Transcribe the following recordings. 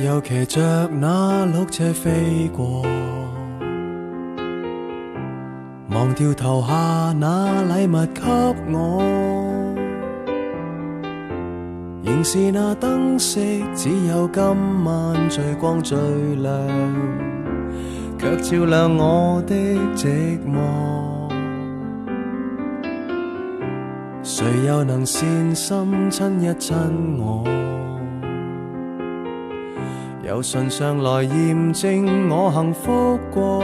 又騎着那鹿車飛過，忘掉投下那禮物給我，仍是那燈飾，只有今晚最光最亮，卻照亮我的寂寞。誰又能善心親一親我，由唇上來驗證我幸福過。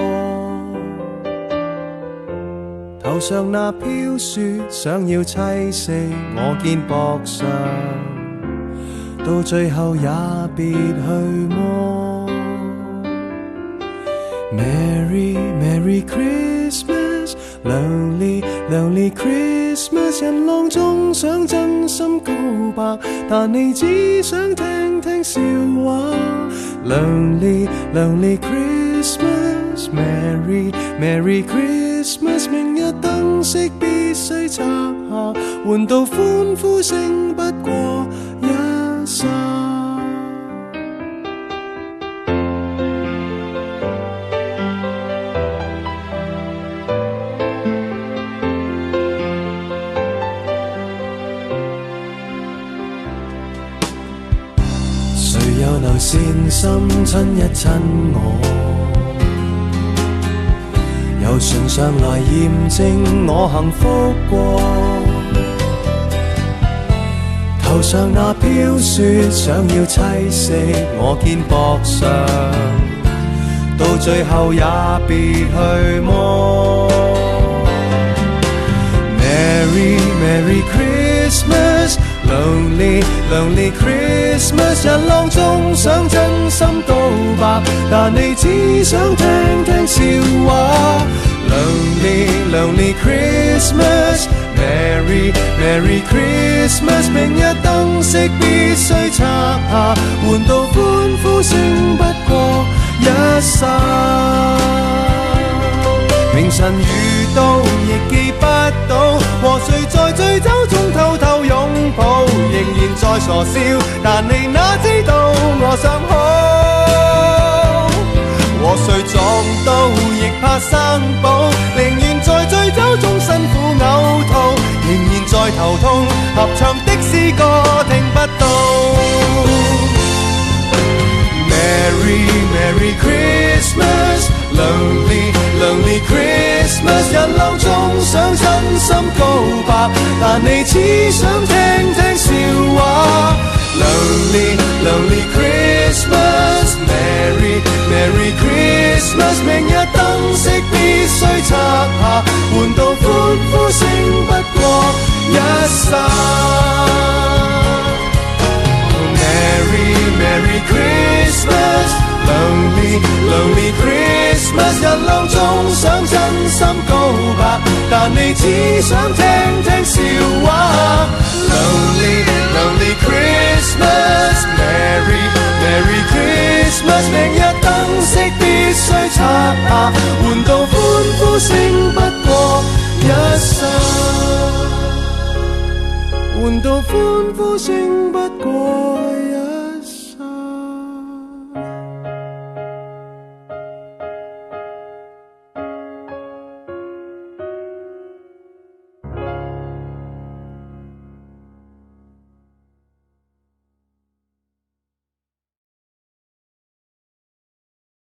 頭上那飄雪想要棲息我肩膊上，到最後也別去麼。 Merry Merry Christmas Lonely Lonely Christmas 人浪中想真心告白，但你只想聽聽笑話。 Lonely Lonely Christmas Merry Merry Christmas 明日燈飾必須拆下，換到歡呼聲不過一剎。誰又能善心親一親我，由唇上來驗證我幸福過。頭上那飄雪想要棲息我肩膊上，到最後也別去麼。 Merry Merry Christmas Lonely Lonely Christmas 人浪中想真心告白，但你只想聽聽笑話。 Lonely Lonely Christmas Merry Merry Christmas 明日燈飾必須拆下，換到歡呼聲不過一剎。明晨遇到亦記不到，和誰在醉酒中偷偷擁抱，仍然在傻笑，但你哪知道我想好。和誰撞到亦怕生保，寧願在醉酒中辛苦嘔吐，仍然在頭痛，合唱的詩歌聽不到。 Merry Merry Christmas Lonely Lonely Christmas 人浪中想真心告白，但你只想聽聽笑話。 Lonely Lonely Christmas Merry Merry Christmas 明日燈飾必須拆下，換到歡呼聲不過一剎。 Merry Merry Christmas Lonely Lonely Christmas 人浪中想真心告白，但你只想聽聽笑話。 Lonely Lonely Christmas Merry Merry Christmas 明日燈飾必須拆下，換到歡呼聲不過一剎，換到歡呼聲不過